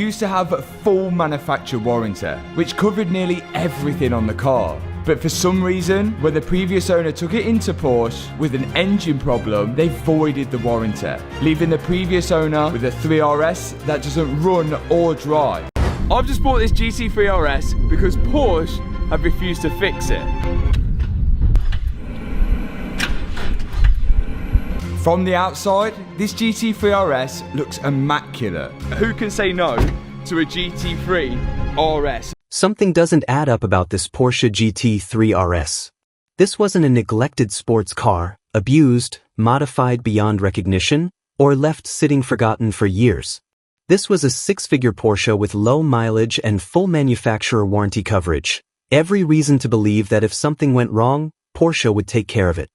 used to have a full manufacturer warranty, which covered nearly everything on the car. But for some reason, when the previous owner took it into Porsche with an engine problem, they voided the warranty, leaving the previous owner with a 3RS that doesn't run or drive. I've just bought this GT3 RS because Porsche have refused to fix it. From the outside, this GT3 RS looks immaculate. Who can say no to a GT3 RS? Something doesn't add up about this Porsche GT3 RS. This wasn't a neglected sports car, abused, modified beyond recognition, or left sitting forgotten for years. This was a six-figure Porsche with low mileage and full manufacturer warranty coverage. Every reason to believe that if something went wrong, Porsche would take care of it.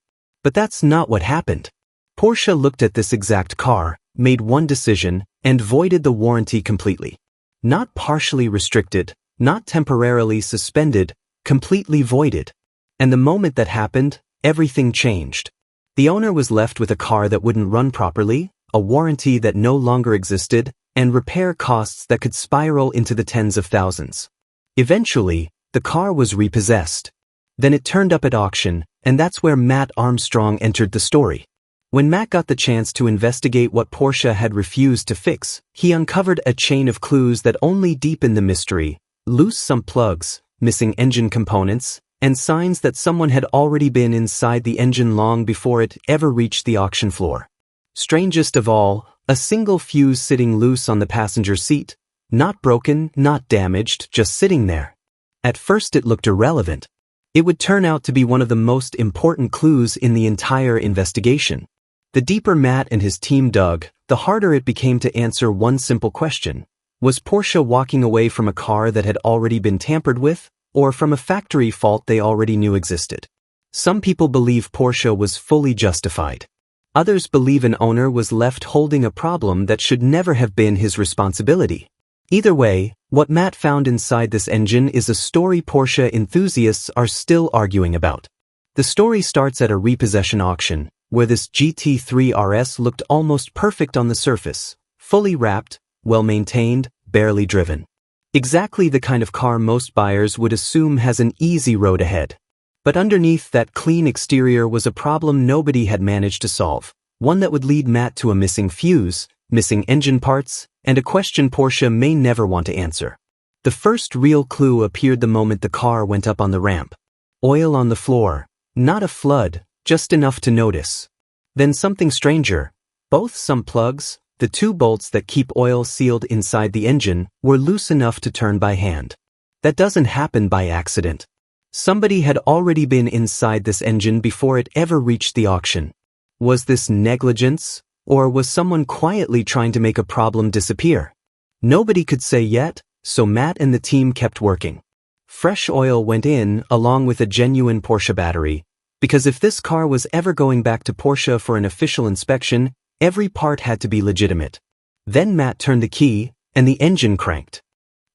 But that's not what happened. Porsche looked at this exact car, made one decision, and voided the warranty completely. Not partially restricted, not temporarily suspended, completely voided. And the moment that happened, everything changed. The owner was left with a car that wouldn't run properly, a warranty that no longer existed, and repair costs that could spiral into the tens of thousands. Eventually, the car was repossessed. Then it turned up at auction, and that's where Matt Armstrong entered the story. When Matt got the chance to investigate what Porsche had refused to fix, he uncovered a chain of clues that only deepened the mystery: loose sump plugs, missing engine components, and signs that someone had already been inside the engine long before it ever reached the auction floor. Strangest of all, a single fuse sitting loose on the passenger seat. Not broken, not damaged, just sitting there. At first it looked irrelevant. It would turn out to be one of the most important clues in the entire investigation. The deeper Matt and his team dug, the harder it became to answer one simple question. Was Porsche walking away from a car that had already been tampered with, or from a factory fault they already knew existed? Some people believe Porsche was fully justified. Others believe an owner was left holding a problem that should never have been his responsibility. Either way, what Matt found inside this engine is a story Porsche enthusiasts are still arguing about. The story starts at a repossession auction, where this GT3 RS looked almost perfect on the surface, fully wrapped, well-maintained, barely driven. Exactly the kind of car most buyers would assume has an easy road ahead. But underneath that clean exterior was a problem nobody had managed to solve, one that would lead Matt to a missing fuse, missing engine parts, and a question Porsche may never want to answer. The first real clue appeared the moment the car went up on the ramp. Oil on the floor, not a flood, just enough to notice. Then something stranger. Both sump plugs, the two bolts that keep oil sealed inside the engine, were loose enough to turn by hand. That doesn't happen by accident. Somebody had already been inside this engine before it ever reached the auction. Was this negligence, or was someone quietly trying to make a problem disappear? Nobody could say yet, so Matt and the team kept working. Fresh oil went in along with a genuine Porsche battery, because if this car was ever going back to Porsche for an official inspection, every part had to be legitimate. Then Matt turned the key, and the engine cranked.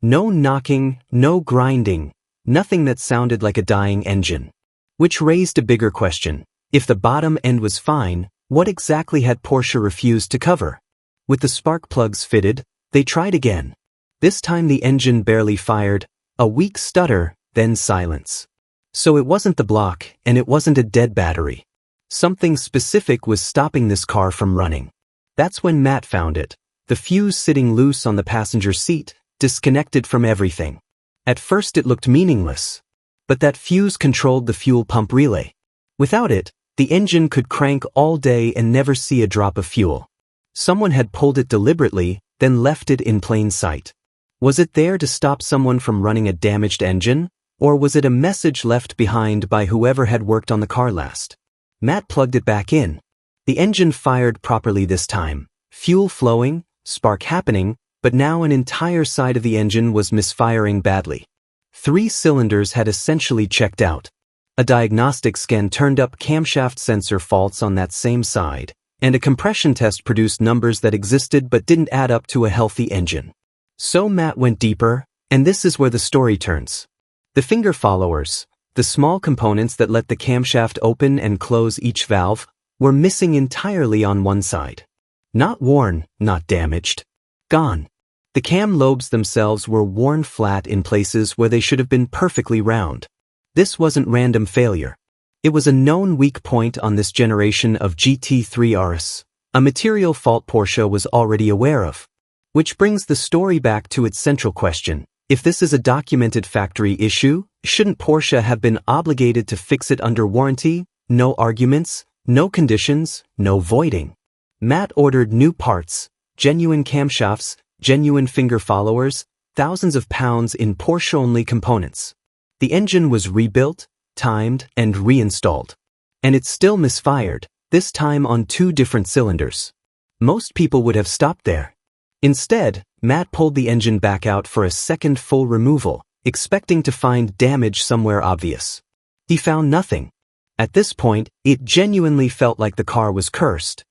No knocking, no grinding, nothing that sounded like a dying engine. Which raised a bigger question. If the bottom end was fine, what exactly had Porsche refused to cover? With the spark plugs fitted, they tried again. This time the engine barely fired, a weak stutter, then silence. So it wasn't the block, and it wasn't a dead battery. Something specific was stopping this car from running. That's when Matt found it. The fuse sitting loose on the passenger seat, disconnected from everything. At first it looked meaningless. But that fuse controlled the fuel pump relay. Without it, the engine could crank all day and never see a drop of fuel. Someone had pulled it deliberately, then left it in plain sight. Was it there to stop someone from running a damaged engine? Or was it a message left behind by whoever had worked on the car last? Matt plugged it back in. The engine fired properly this time. Fuel flowing, spark happening, but now an entire side of the engine was misfiring badly. 3 cylinders had essentially checked out. A diagnostic scan turned up camshaft sensor faults on that same side, and a compression test produced numbers that existed but didn't add up to a healthy engine. So Matt went deeper, and this is where the story turns. The finger followers, the small components that let the camshaft open and close each valve, were missing entirely on one side. Not worn, not damaged. Gone. The cam lobes themselves were worn flat in places where they should have been perfectly round. This wasn't random failure. It was a known weak point on this generation of GT3 RS, a material fault Porsche was already aware of. Which brings the story back to its central question. If this is a documented factory issue, shouldn't Porsche have been obligated to fix it under warranty? No arguments, no conditions, no voiding. Matt ordered new parts, genuine camshafts, genuine finger followers, thousands of pounds in Porsche-only components. The engine was rebuilt, timed, and reinstalled. And it still misfired, this time on 2 different cylinders. Most people would have stopped there. Instead, Matt pulled the engine back out for a second full removal, expecting to find damage somewhere obvious. He found nothing. At this point, it genuinely felt like the car was cursed.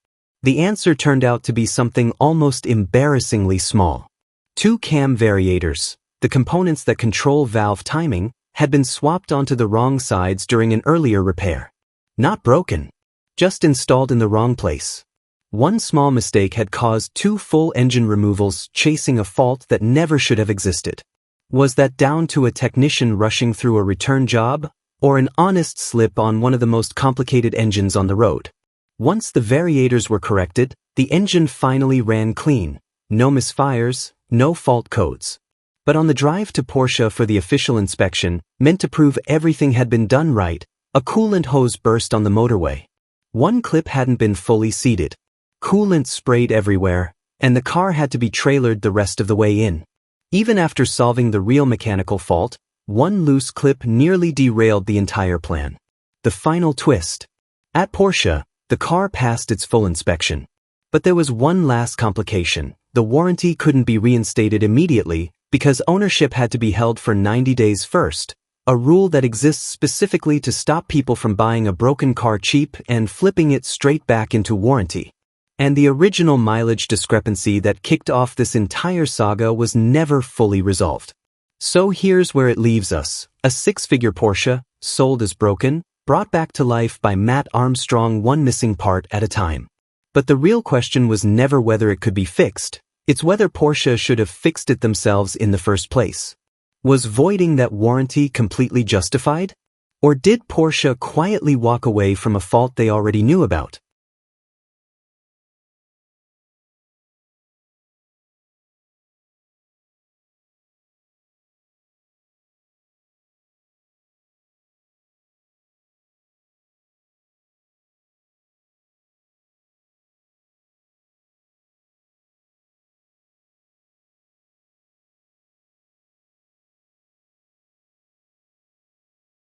The answer turned out to be something almost embarrassingly small. 2 cam variators, the components that control valve timing, had been swapped onto the wrong sides during an earlier repair. Not broken, just installed in the wrong place. One small mistake had caused 2 full engine removals, chasing a fault that never should have existed. Was that down to a technician rushing through a return job, or an honest slip on one of the most complicated engines on the road? Once the variators were corrected, the engine finally ran clean. No misfires, no fault codes. But on the drive to Porsche for the official inspection, meant to prove everything had been done right, a coolant hose burst on the motorway. One clip hadn't been fully seated. Coolant sprayed everywhere, and the car had to be trailered the rest of the way in. Even after solving the real mechanical fault, one loose clip nearly derailed the entire plan. The final twist. At Porsche, the car passed its full inspection. But there was one last complication. The warranty couldn't be reinstated immediately because ownership had to be held for 90 days first, a rule that exists specifically to stop people from buying a broken car cheap and flipping it straight back into warranty. And the original mileage discrepancy that kicked off this entire saga was never fully resolved. So here's where it leaves us. A 6-figure Porsche, sold as broken, brought back to life by Matt Armstrong, one missing part at a time. But the real question was never whether it could be fixed. It's whether Porsche should have fixed it themselves in the first place. Was voiding that warranty completely justified? Or did Porsche quietly walk away from a fault they already knew about?